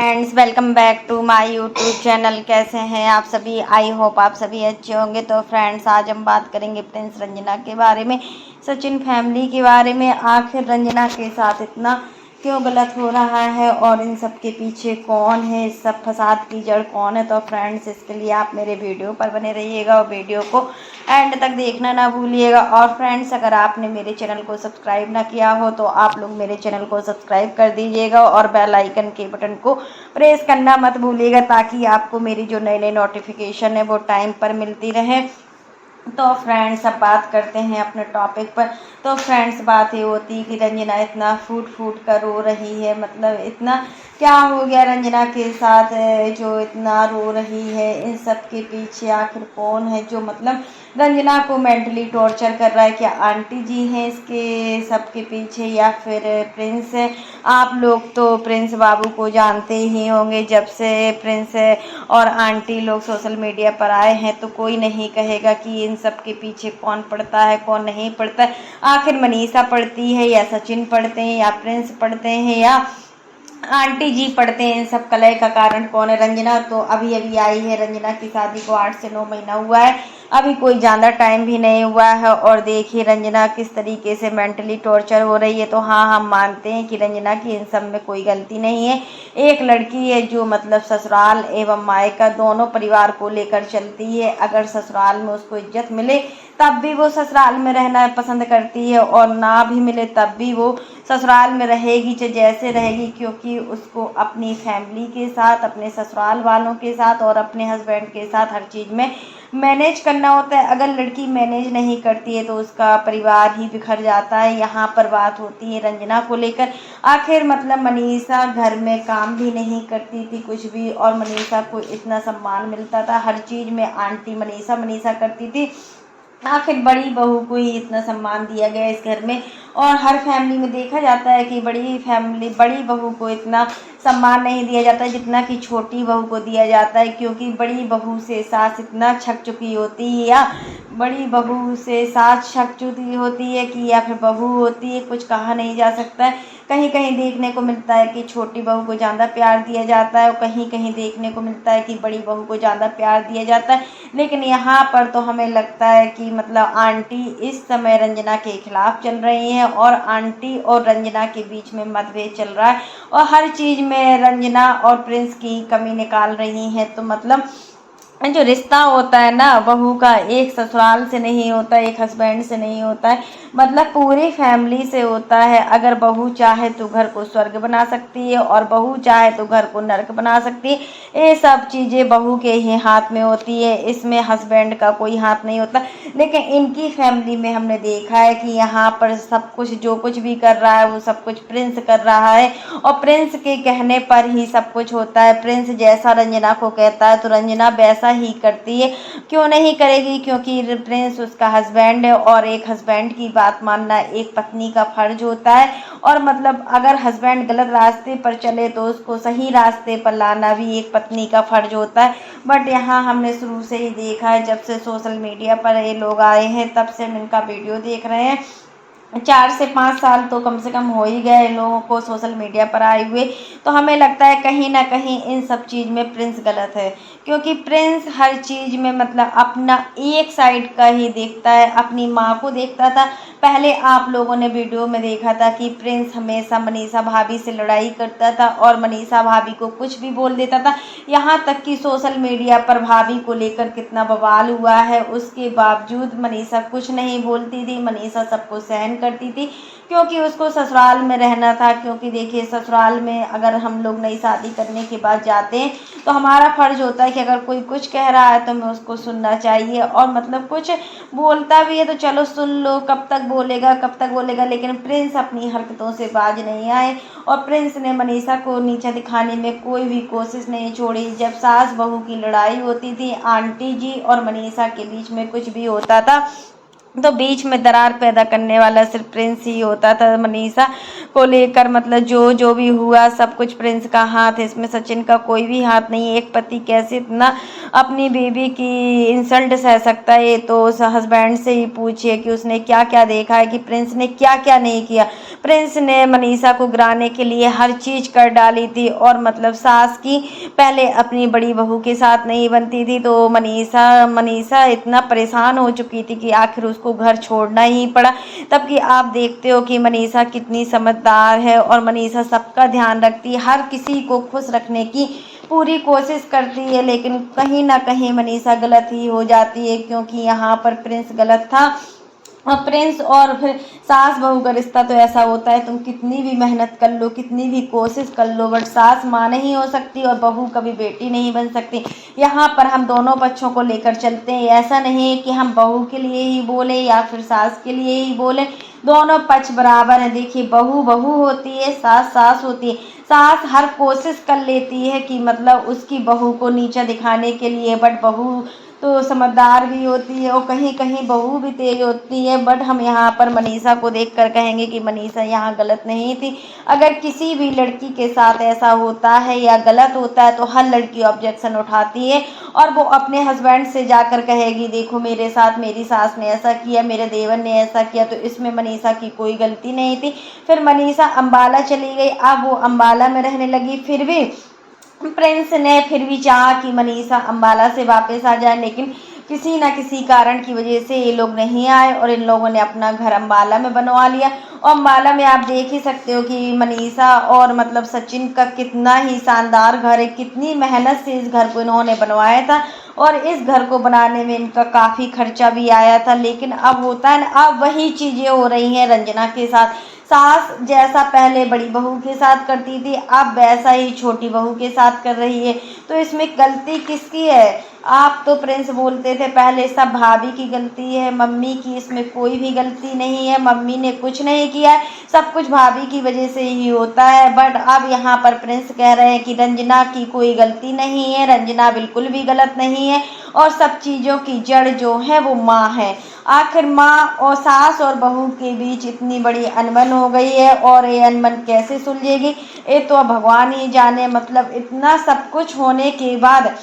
Friends, welcome back to my YouTube channel. कैसे हैं आप सभी? आई होप आप सभी अच्छे होंगे। तो फ्रेंड्स, आज हम बात करेंगे प्रिंस रंजना के बारे में, सचिन फैमिली के बारे में। आखिर रंजना के साथ इतना क्यों गलत हो रहा है और इन सब के पीछे कौन है, इस सब फसाद की जड़ कौन है? तो फ्रेंड्स, इसके लिए आप मेरे वीडियो पर बने रहिएगा और वीडियो को एंड तक देखना ना भूलिएगा। और फ्रेंड्स, अगर आपने मेरे चैनल को सब्सक्राइब ना किया हो तो आप लोग मेरे चैनल को सब्सक्राइब कर दीजिएगा और बेल आइकन के बटन को प्रेस करना मत भूलिएगा, ताकि आपको मेरी जो नई नई नोटिफिकेशन है वो टाइम पर मिलती रहे। तो फ्रेंड्स, अब बात करते हैं अपने टॉपिक पर। तो फ्रेंड्स, बात ये होती है कि रंजना इतना फूट फूट कर रो रही है। मतलब इतना क्या हो गया रंजना के साथ जो इतना रो रही है? इन सब के पीछे आखिर कौन है जो मतलब रंजना को मेंटली टॉर्चर कर रहा है? क्या आंटी जी हैं इसके सब के पीछे या फिर प्रिंस है? आप लोग तो प्रिंस बाबू को जानते ही होंगे। जब से प्रिंस और आंटी लोग सोशल मीडिया पर आए हैं तो कोई नहीं कहेगा कि इन सब के पीछे कौन पड़ता है, कौन नहीं पड़ता है। आखिर मनीषा पढ़ती है या सचिन पढ़ते हैं या प्रिंस पढ़ते हैं या आंटी जी पढ़ते हैं? इन सब कलह का कारण कौन है? रंजना तो अभी अभी आई है। रंजना की शादी को 8 से 9 महीना हुआ है, अभी कोई ज़्यादा टाइम भी नहीं हुआ है। और देखिए रंजना किस तरीके से मेंटली टॉर्चर हो रही है। तो हाँ, हम मानते हैं कि रंजना की इन सब में कोई गलती नहीं है। एक लड़की है जो मतलब ससुराल एवं मायका दोनों परिवार को लेकर चलती है। अगर ससुराल में उसको इज्जत मिले तब भी वो ससुराल में रहना पसंद करती है, और ना भी मिले तब भी वो ससुराल में रहेगी जैसे रहेगी, क्योंकि उसको अपनी फैमिली के साथ, अपने ससुराल वालों के साथ और अपने हस्बैंड के साथ हर चीज़ में मैनेज करना होता है। अगर लड़की मैनेज नहीं करती है तो उसका परिवार ही बिखर जाता है। यहाँ पर बात होती है रंजना को लेकर। आखिर मतलब मनीषा घर में काम भी नहीं करती थी कुछ भी, और मनीषा को इतना सम्मान मिलता था हर चीज़ में। आंटी मनीषा मनीषा करती थी, आखिर बड़ी बहू को ही इतना सम्मान दिया गया इस घर में। और हर फैमिली में देखा जाता है कि बड़ी बहू को इतना सम्मान नहीं दिया जाता है जितना कि छोटी बहू को दिया जाता है, क्योंकि बड़ी बहू से सास इतना छक चुकी होती है, या बड़ी बहू से सास छक चुकी होती है कि या फिर बहू होती है, कुछ कहा नहीं जा सकता है। कहीं कहीं देखने को मिलता है कि छोटी बहू को ज़्यादा प्यार दिया जाता है और कहीं कहीं देखने को मिलता है कि बड़ी बहू को ज़्यादा प्यार दिया जाता है। लेकिन यहाँ पर तो हमें लगता है कि मतलब आंटी इस समय रंजना के खिलाफ चल रही हैं और आंटी और रंजना के बीच में मतभेद चल रहा है और हर चीज़ में रंजना और प्रिंस की कमी निकाल रही हैं। तो मतलब जो रिश्ता होता है ना बहू का, एक ससुराल से नहीं होता, एक हस्बैंड से नहीं होता है, मतलब पूरी फैमिली से होता है। अगर बहू चाहे तो घर को स्वर्ग बना सकती है और बहू चाहे तो घर को नरक बना सकती है। ये सब चीज़ें बहू के ही हाथ में होती है, इसमें हस्बैंड का कोई हाथ नहीं होता। लेकिन इनकी फैमिली में हमने देखा है कि यहाँ पर सब कुछ जो कुछ भी कर रहा है वो सब कुछ प्रिंस कर रहा है और प्रिंस के कहने पर ही सब कुछ होता है। प्रिंस जैसा रंजना को कहता है तो रंजना वैसा ही करती है। क्यों नहीं करेगी? क्योंकि प्रिंस उसका हस्बैंड है और एक हस्बैंड की बात मानना एक पत्नी का फर्ज होता है। और मतलब अगर हस्बैंड गलत रास्ते पर चले तो उसको सही रास्ते पर लाना भी एक पत्नी का फर्ज होता है। बट यहाँ हमने शुरू से ही देखा है, जब से सोशल मीडिया पर ये लोग आए हैं तब से हम इनका वीडियो देख रहे हैं। 4 से 5 साल तो कम से कम हो ही गए इन लोगों को सोशल मीडिया पर आए हुए। तो हमें लगता है कहीं ना कहीं इन सब चीज़ में प्रिंस गलत है, क्योंकि प्रिंस हर चीज़ में मतलब अपना एक साइड का ही देखता है। अपनी माँ को देखता था पहले, आप लोगों ने वीडियो में देखा था कि प्रिंस हमेशा मनीषा भाभी से लड़ाई करता था और मनीषा भाभी को कुछ भी बोल देता था। यहाँ तक कि सोशल मीडिया पर भाभी को लेकर कितना बवाल हुआ है, उसके बावजूद मनीषा कुछ नहीं बोलती थी। मनीषा सबको सहन करती थी क्योंकि उसको ससुराल में रहना था। क्योंकि देखिए, ससुराल में अगर हम लोग नई शादी करने के बाद जाते हैं तो हमारा फर्ज होता है कि अगर कोई कुछ कह रहा है तो हमें उसको सुनना चाहिए, और मतलब कुछ बोलता भी है तो चलो सुन लो, कब तक बोलेगा कब तक बोलेगा। लेकिन प्रिंस अपनी हरकतों से बाज नहीं आए और प्रिंस ने मनीषा को नीचा दिखाने में कोई भी कोशिश नहीं छोड़ी। जब सास बहू की लड़ाई होती थी, आंटी जी और मनीषा के बीच में कुछ भी होता था तो बीच में दरार पैदा करने वाला सिर्फ प्रिंस ही होता था। मनीषा को लेकर मतलब जो जो भी हुआ सब कुछ प्रिंस का हाथ है, इसमें सचिन का कोई भी हाथ नहीं। एक पति कैसे इतना अपनी बीवी की इंसल्ट सह सकता है, ये तो उस हस्बैंड से ही पूछिए कि उसने क्या क्या देखा है, कि प्रिंस ने क्या क्या नहीं किया। प्रिंस ने मनीषा को गिराने के लिए हर चीज कर डाली थी, और मतलब सास की पहले अपनी बड़ी बहू के साथ नहीं बनती थी, तो मनीषा मनीषा इतना परेशान हो चुकी थी कि आखिर उसको घर छोड़ना ही पड़ा। तब कि आप देखते हो कि मनीषा कितनी समझदार है, और मनीषा सबका ध्यान रखती है, हर किसी को खुश रखने की पूरी कोशिश करती है। लेकिन कहीं ना कहीं मनीषा गलत ही हो जाती है, क्योंकि यहाँ पर प्रिंस गलत था। और प्रिंस और फिर सास बहू का रिश्ता तो ऐसा होता है, तुम कितनी भी मेहनत कर लो, कितनी भी कोशिश कर लो, बट सास माँ नहीं हो सकती और बहू कभी बेटी नहीं बन सकती। यहाँ पर हम दोनों पक्षों को लेकर चलते हैं, ऐसा नहीं है कि हम बहू के लिए ही बोले या फिर सास के लिए ही बोले, दोनों पक्ष बराबर हैं। देखिए, बहू बहू होती है, सास सास होती है। सास हर कोशिश कर लेती है कि मतलब उसकी बहू को नीचा दिखाने के लिए, बट बहू तो समझदार भी होती है, और कहीं कहीं बहू भी तेज होती है। बट हम यहाँ पर मनीषा को देखकर कहेंगे कि मनीषा यहाँ गलत नहीं थी। अगर किसी भी लड़की के साथ ऐसा होता है या गलत होता है तो हर लड़की ऑब्जेक्शन उठाती है, और वो अपने हस्बैंड से जाकर कहेगी, देखो मेरे साथ मेरी सास ने ऐसा किया, मेरे देवर ने ऐसा किया, तो इसमें मनीषा की कोई गलती नहीं थी। फिर मनीषा अम्बाला चली गई, अब वो अम्बाला में रहने लगी। फिर भी प्रिंस ने फिर भी चाहा कि मनीषा अम्बाला से वापस आ जाए, लेकिन किसी न किसी कारण की वजह से ये लोग नहीं आए, और इन लोगों ने अपना घर अम्बाला में बनवा लिया। और अम्बाला में आप देख ही सकते हो कि मनीषा और मतलब सचिन का कितना ही शानदार घर है, कितनी मेहनत से इस घर को इन्होंने बनवाया था, और इस घर को बनाने में इनका काफ़ी खर्चा भी आया था। लेकिन अब होता है ना, अब वही चीज़ें हो रही हैं रंजना के साथ। सास जैसा पहले बड़ी बहू के साथ करती थी, अब वैसा ही छोटी बहू के साथ कर रही है। तो इसमें गलती किसकी है? आप तो प्रिंस बोलते थे पहले सब भाभी की गलती है, मम्मी की इसमें कोई भी गलती नहीं है, मम्मी ने कुछ नहीं किया है, सब कुछ भाभी की वजह से ही होता है। बट अब यहाँ पर प्रिंस कह रहे हैं कि रंजना की कोई गलती नहीं है, रंजना बिल्कुल भी गलत नहीं है, और सब चीज़ों की जड़ जो है वो माँ है। आखिर माँ और सास और बहू के बीच इतनी बड़ी अनबन हो गई है, और ये अनबन कैसे सुलझेगी ये तो अब भगवान ही जाने। मतलब इतना सब कुछ होने के बाद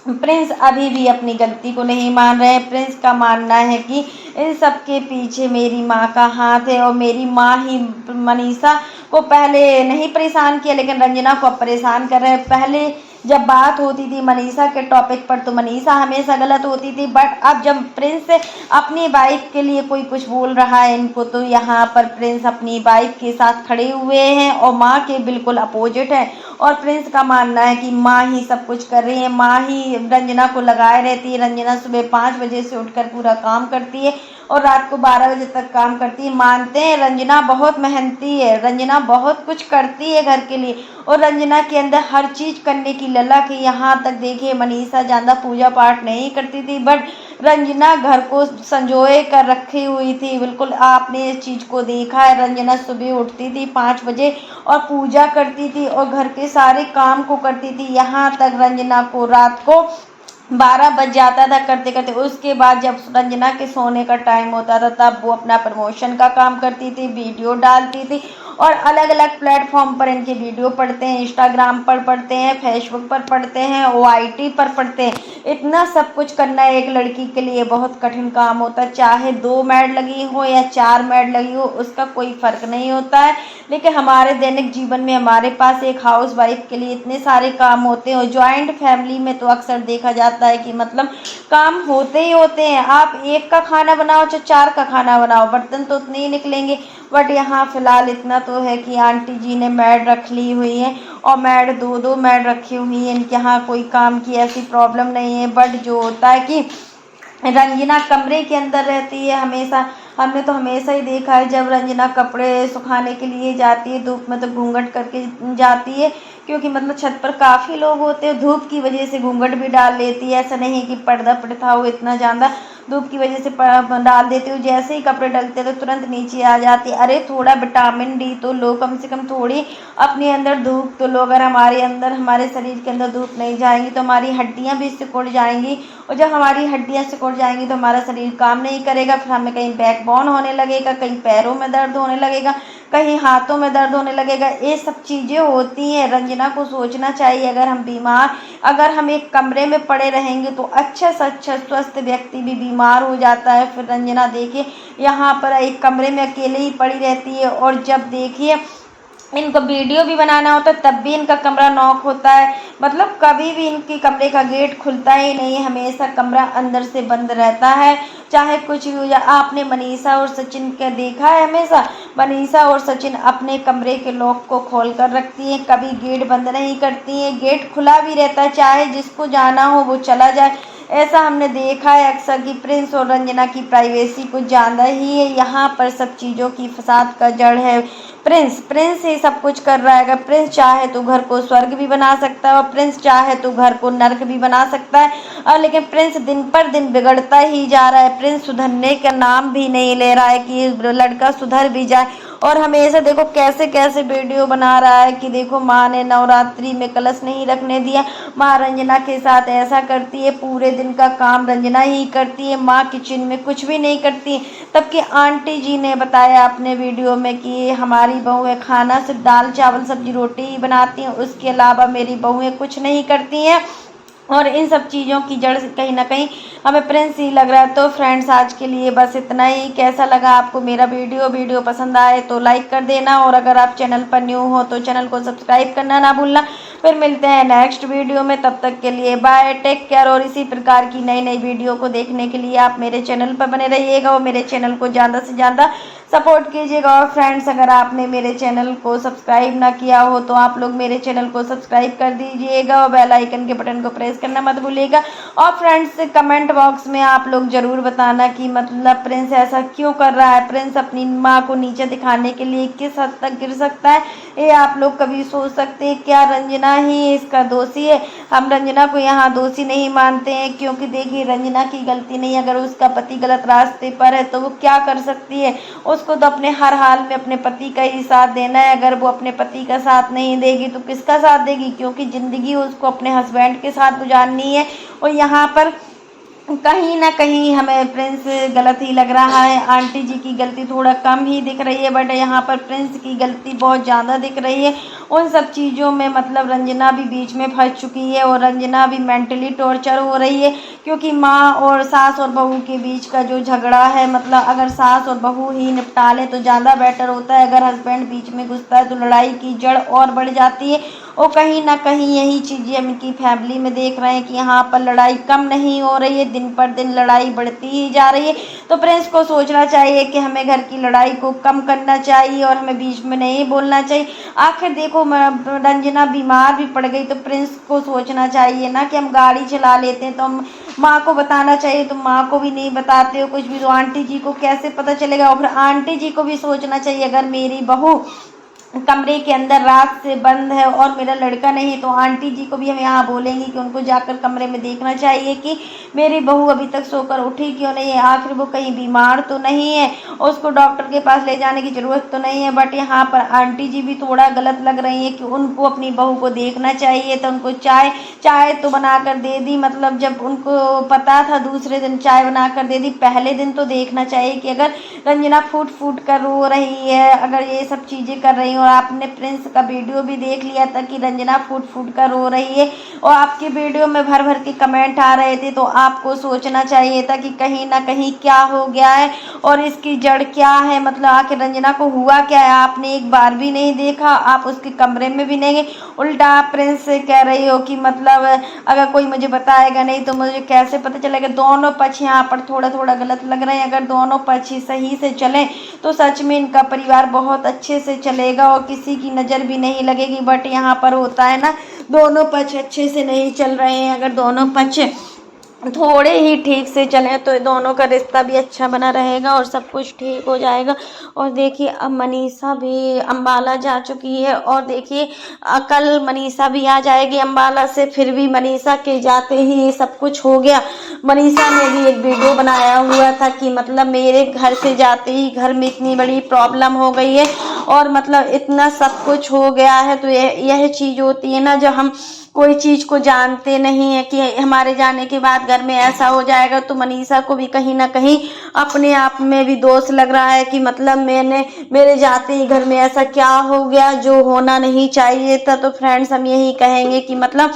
प्रिंस अभी भी अपनी गलती को नहीं मान रहे हैं। प्रिंस का मानना है कि इन सब के पीछे मेरी माँ का हाथ है, और मेरी माँ ही मनीषा को पहले नहीं परेशान किया, लेकिन रंजना को अब परेशान कर रहे हैं। पहले जब बात होती थी मनीषा के टॉपिक पर तो मनीषा हमेशा गलत होती थी, बट अब जब प्रिंस अपनी वाइफ के लिए कोई कुछ बोल रहा है इनको, तो यहाँ पर प्रिंस अपनी वाइफ के साथ खड़े हुए हैं और माँ के बिल्कुल अपोजिट है। और प्रिंस का मानना है कि माँ ही सब कुछ कर रही है, माँ ही रंजना को लगाए रहती है। रंजना सुबह 5 बजे से उठकर पूरा काम करती है और रात को 12 बजे तक काम करती है। मानते हैं रंजना बहुत मेहनती है, रंजना बहुत कुछ करती है घर के लिए, और रंजना के अंदर हर चीज़ करने की ललक है। यहाँ तक देखिए मनीषा ज़्यादा पूजा पाठ नहीं करती थी, बट रंजना घर को संजोए कर रखी हुई थी। बिल्कुल आपने इस चीज़ को देखा है, रंजना सुबह उठती थी 5 बजे और पूजा करती थी और घर के सारे काम को करती थी। यहाँ तक रंजना को रात को 12 बज जाता था करते करते। उसके बाद जब रंजना के सोने का टाइम होता था तब वो अपना प्रमोशन का काम करती थी, वीडियो डालती थी, और अलग अलग प्लेटफॉर्म पर इनके वीडियो पढ़ते हैं, इंस्टाग्राम पर पढ़ते हैं, फेसबुक पर पढ़ते हैं, OIT पर पढ़ते हैं। इतना सब कुछ करना एक लड़की के लिए बहुत कठिन काम होता है। चाहे 2 मैड लगी हो या 4 मैड लगी हो, उसका कोई फ़र्क नहीं होता है। लेकिन हमारे दैनिक जीवन में हमारे पास एक हाउस वाइफ के लिए इतने सारे काम होते हैं, और ज्वाइंट फैमिली में तो अक्सर देखा जाता है कि मतलब काम होते ही होते हैं। आप एक का खाना बनाओ चाहे 4 का खाना बनाओ, बर्तन तो उतने ही निकलेंगे। बट यहाँ फ़िलहाल इतना तो है कि आंटी जी ने मैड रख ली हुई है, और मैड 2-2 मैड रखी हुई है। इनके यहाँ कोई काम की ऐसी प्रॉब्लम नहीं है। बट जो होता है कि रंजना कमरे के अंदर रहती है हमेशा। हमने तो हमेशा ही देखा है जब रंजना कपड़े सुखाने के लिए जाती है धूप में तो घूंघट करके जाती है, क्योंकि मतलब छत पर काफ़ी लोग होते हैं, धूप की वजह से घूंघट भी डाल लेती है। ऐसा नहीं कि पर्दा प्रथा हो इतना ज़्यादा, धूप की वजह से डाल देती हूँ, जैसे ही कपड़े डलते तो तुरंत नीचे आ जाती है। अरे थोड़ा विटामिन डी तो लो, कम से कम थोड़ी अपने अंदर धूप तो लो। अगर हमारे अंदर, हमारे शरीर के अंदर धूप नहीं जाएंगी तो हमारी हड्डियां भी सिकुड़ जाएंगी, और जब हमारी हड्डियां सिकुड़ जाएंगी तो हमारा शरीर काम नहीं करेगा। फिर हमें कहीं बैकबोन होने लगेगा, कहीं पैरों में दर्द होने लगेगा, कहीं हाथों में दर्द होने लगेगा। ये सब चीज़ें होती हैं। रंजना को सोचना चाहिए, अगर हम बीमार, अगर हम एक कमरे में पड़े रहेंगे तो अच्छा से अच्छा स्वस्थ व्यक्ति भी बीमार हो जाता है। फिर रंजना देखिए यहाँ पर एक कमरे में अकेले ही पड़ी रहती है, और जब देखिए इनको वीडियो भी बनाना होता है तब भी इनका कमरा नॉक होता है। मतलब कभी भी इनके कमरे का गेट खुलता ही नहीं है, हमेशा कमरा अंदर से बंद रहता है, चाहे कुछ भी हो जाए। आपने मनीषा और सचिन का देखा है, हमेशा मनीषा और सचिन अपने कमरे के लॉक को खोल कर रखती हैं, कभी गेट बंद नहीं करती हैं, गेट खुला भी रहता है, चाहे जिसको जाना हो वो चला जाए। ऐसा हमने देखा है अक्सर कि प्रिंस और रंजना की प्राइवेसी कुछ ज़्यादा ही है। यहाँ पर सब चीज़ों की फसाद का जड़ है प्रिंस। प्रिंस ही सब कुछ कर रहा है। अगर प्रिंस चाहे तो घर को स्वर्ग भी बना सकता है, और प्रिंस चाहे तो घर को नर्क भी बना सकता है। और लेकिन प्रिंस दिन पर दिन बिगड़ता ही जा रहा है। प्रिंस सुधरने का नाम भी नहीं ले रहा है कि लड़का सुधर भी जाए, और हमेशा देखो कैसे कैसे वीडियो बना रहा है कि देखो माँ ने नवरात्रि में कलश नहीं रखने दिया, माँ रंजना के साथ ऐसा करती है, पूरे दिन का काम रंजना ही करती है, माँ किचन में कुछ भी नहीं करती। तब कि आंटी जी ने बताया अपने वीडियो में कि हमारी बहुएं खाना सिर्फ दाल चावल सब्जी रोटी ही बनाती हैं, उसके अलावा मेरी बहुएं कुछ नहीं करती हैं। और इन सब चीज़ों की जड़ कहीं ना कहीं हमें प्रिंस ही लग रहा है। तो फ्रेंड्स आज के लिए बस इतना ही। कैसा लगा आपको मेरा वीडियो पसंद आए तो लाइक कर देना, और अगर आप चैनल पर न्यू हो तो चैनल को सब्सक्राइब करना ना भूलना। फिर मिलते हैं नेक्स्ट वीडियो में, तब तक के लिए बाय, टेक केयर। और इसी प्रकार की नई नई वीडियो को देखने के लिए आप मेरे चैनल पर बने रहिएगा, और मेरे चैनल को ज़्यादा से ज़्यादा सपोर्ट कीजिएगा। और फ्रेंड्स अगर आपने मेरे चैनल को सब्सक्राइब ना किया हो तो आप लोग मेरे चैनल को सब्सक्राइब कर दीजिएगा, और बेल आइकन के बटन को प्रेस करना मत भूलिएगा। और फ्रेंड्स कमेंट बॉक्स में आप लोग ज़रूर बताना कि मतलब प्रिंस ऐसा क्यों कर रहा है, प्रिंस अपनी माँ को नीचे दिखाने के लिए किस हद तक गिर सकता है, ये आप लोग कभी सोच सकते हैं। क्या रंजना ही इसका दोषी है? हम रंजना को यहाँ दोषी नहीं मानते हैं, क्योंकि देखिए रंजना की गलती नहीं। अगर उसका पति गलत रास्ते पर है तो वो क्या कर सकती है? उसको तो अपने हर हाल में अपने पति का ही साथ देना है। अगर वो अपने पति का साथ नहीं देगी तो किसका साथ देगी? क्योंकि ज़िंदगी उसको अपने हस्बैंड के साथ गुजारनी है। और यहाँ पर कहीं ना कहीं हमें प्रिंस गलत ही लग रहा है। आंटी जी की गलती थोड़ा कम ही दिख रही है, बट यहाँ पर प्रिंस की गलती बहुत ज़्यादा दिख रही है। उन सब चीज़ों में मतलब रंजना भी बीच में फंस चुकी है, और रंजना भी मेंटली टॉर्चर हो रही है, क्योंकि माँ और सास और बहू के बीच का जो झगड़ा है, मतलब अगर सास और बहू ही निपटा लें तो ज़्यादा बेटर होता है। अगर हस्बैंड बीच में घुसता है तो लड़ाई की जड़ और बढ़ जाती है। और कहीं ना कहीं यही चीज़ें हम इनकी फैमिली में देख रहे हैं कि यहाँ पर लड़ाई कम नहीं हो रही है, दिन पर दिन लड़ाई बढ़ती ही जा रही है। तो प्रिंस को सोचना चाहिए कि हमें घर की लड़ाई को कम करना चाहिए, और हमें बीच में नहीं बोलना चाहिए। आखिर देखो रंजना बीमार भी पड़ गई तो प्रिंस को सोचना चाहिए ना कि हम गाड़ी चला लेते हैं तो हम माँ को बताना चाहिए, तो माँ को भी नहीं बताते हो कुछ भी, तो आंटी जी को कैसे पता चलेगा? और फिर आंटी जी को भी सोचना चाहिए, अगर मेरी बहू कमरे के अंदर रात से बंद है और मेरा लड़का नहीं, तो आंटी जी को भी हम यहाँ बोलेंगे कि उनको जाकर कमरे में देखना चाहिए कि मेरी बहू अभी तक सोकर उठी क्यों नहीं है, आखिर वो कहीं बीमार तो नहीं है, उसको डॉक्टर के पास ले जाने की ज़रूरत तो नहीं है। बट यहाँ पर आंटी जी भी थोड़ा गलत लग रही है कि उनको अपनी बहू को देखना चाहिए, तो उनको चाय तो बना कर दे दी, मतलब जब उनको पता था दूसरे दिन चाय बना कर दे दी, पहले दिन तो देखना चाहिए कि अगर रंजना फूट फूट कर रो रही है, अगर ये सब चीज़ें कर रही हैं, और आपने प्रिंस का वीडियो भी देख लिया था कि रंजना फूट फूट कर रो रही है, और आपके वीडियो में भर भर के कमेंट आ रहे थे, तो आपको सोचना चाहिए था कि कहीं ना कहीं क्या हो गया है और इसकी जड़ क्या है, मतलब आखिर रंजना को हुआ क्या है। आपने एक बार भी नहीं देखा, आप उसके कमरे में भी नहीं गए, उल्टा आप प्रिंस से कह रही हो कि मतलब अगर कोई मुझे बताएगा नहीं तो मुझे कैसे पता चलेगा। दोनों पक्ष यहाँ पर थोड़ा थोड़ा गलत लग रहे हैं। अगर दोनों पक्ष सही से चलें तो सच में इनका परिवार बहुत अच्छे से चलेगा और किसी की नज़र भी नहीं लगेगी। बट यहाँ पर होता है ना, दोनों पक्ष अच्छे से नहीं चल रहे हैं। अगर दोनों पक्ष थोड़े ही ठीक से चलें तो दोनों का रिश्ता भी अच्छा बना रहेगा और सब कुछ ठीक हो जाएगा। और देखिए अब मनीषा भी अम्बाला जा चुकी है और देखिए कल मनीषा भी आ जाएगी अम्बाला से। फिर भी मनीषा के जाते ही ये सब कुछ हो गया। मनीषा ने भी एक वीडियो बनाया हुआ था कि मतलब मेरे घर से जाते ही घर में इतनी बड़ी प्रॉब्लम हो गई है और मतलब इतना सब कुछ हो गया है। तो यह चीज़ होती है ना, जब हम कोई चीज को जानते नहीं है कि हमारे जाने के बाद घर में ऐसा हो जाएगा। तो मनीषा को भी कहीं ना कहीं अपने आप में भी दोष लग रहा है कि मतलब मेरे जाते ही घर में ऐसा क्या हो गया जो होना नहीं चाहिए था। तो फ्रेंड्स हम यही कहेंगे कि मतलब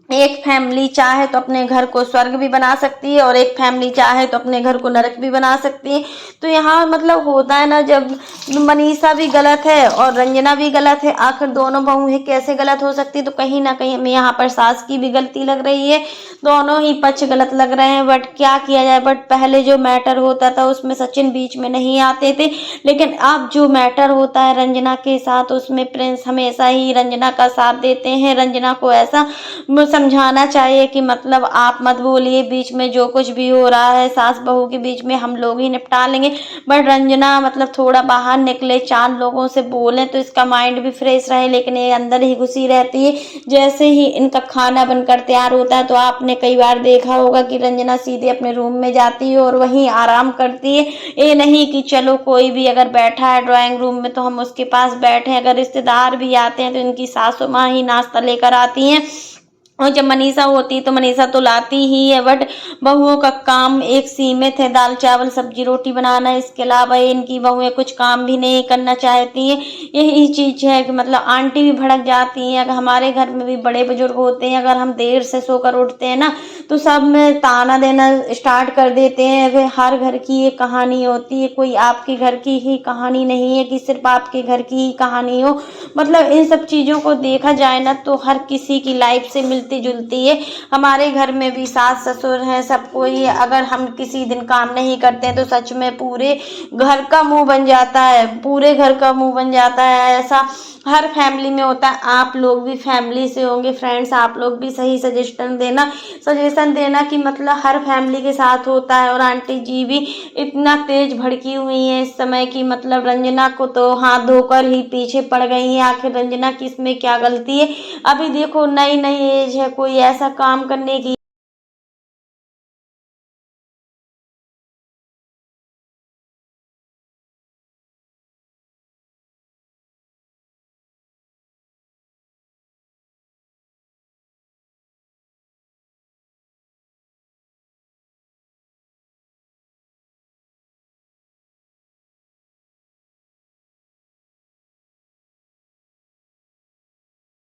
एक फैमिली चाहे तो अपने घर को स्वर्ग भी बना सकती है और एक फैमिली चाहे तो अपने घर को नरक भी बना सकती है। तो यहाँ मतलब होता है ना, जब मनीषा भी गलत है और रंजना भी गलत है, आखिर दोनों बहू है कैसे गलत हो सकती है। तो कहीं ना कहीं हमें यहाँ पर सास की भी गलती लग रही है। दोनों ही पक्ष गलत लग रहे हैं। बट क्या किया जाए, बट पहले जो मैटर होता था उसमें सचिन बीच में नहीं आते थे, लेकिन अब जो मैटर होता है रंजना के साथ उसमें प्रिंस हमेशा ही रंजना का साथ देते हैं। रंजना को ऐसा समझाना चाहिए कि मतलब आप मत बोलिए, बीच में जो कुछ भी हो रहा है सास बहू के बीच में हम लोग ही निपटा लेंगे। बट रंजना मतलब थोड़ा बाहर निकले, 4 लोगों से बोले तो इसका माइंड भी फ्रेश रहे, लेकिन ये अंदर ही घुसी रहती है। जैसे ही इनका खाना बनकर तैयार होता है तो आपने कई बार देखा होगा कि रंजना सीधे अपने रूम में जाती है और वहीं आराम करती है। ये नहीं कि चलो कोई भी अगर बैठा है ड्राइंग रूम में तो हम उसके पास बैठे। अगर रिश्तेदार भी आते हैं तो इनकी सासू माँ ही नाश्ता लेकर आती हैं और जब मनीषा होती तो मनीषा तो लाती ही है। बट बहुओं का काम एक सीमित है, दाल चावल सब्जी रोटी बनाना। इसके अलावा इनकी बहुएं कुछ काम भी नहीं करना चाहती हैं। यही चीज़ है कि मतलब आंटी भी भड़क जाती हैं। अगर हमारे घर में भी बड़े बुजुर्ग होते हैं, अगर हम देर से सोकर उठते हैं ना तो सब में ताना देना स्टार्ट कर देते हैं। वे हर घर की ये कहानी होती है, कोई आपके घर की ही कहानी नहीं है कि सिर्फ आपके घर की ही कहानी हो। मतलब इन सब चीज़ों को देखा जाए ना तो हर किसी की लाइफ से मिलती जुलती है। हमारे घर में भी सास ससुर हैं, सब कोई है। अगर हम किसी दिन काम नहीं करते हैं तो सच में पूरे घर का मुंह बन जाता है, पूरे घर का मुंह बन जाता है। ऐसा हर फैमिली में होता है। आप लोग भी फैमिली से होंगे फ्रेंड्स, आप लोग भी सही सजेशन देना कि मतलब हर फैमिली के साथ होता है। और आंटी जी भी इतना तेज भड़की हुई है इस समय की मतलब रंजना को तो हाथ धोकर ही पीछे पड़ गई है। आखिर रंजना की इसमें क्या गलती है। अभी देखो नई नई एज है, कोई ऐसा काम करने की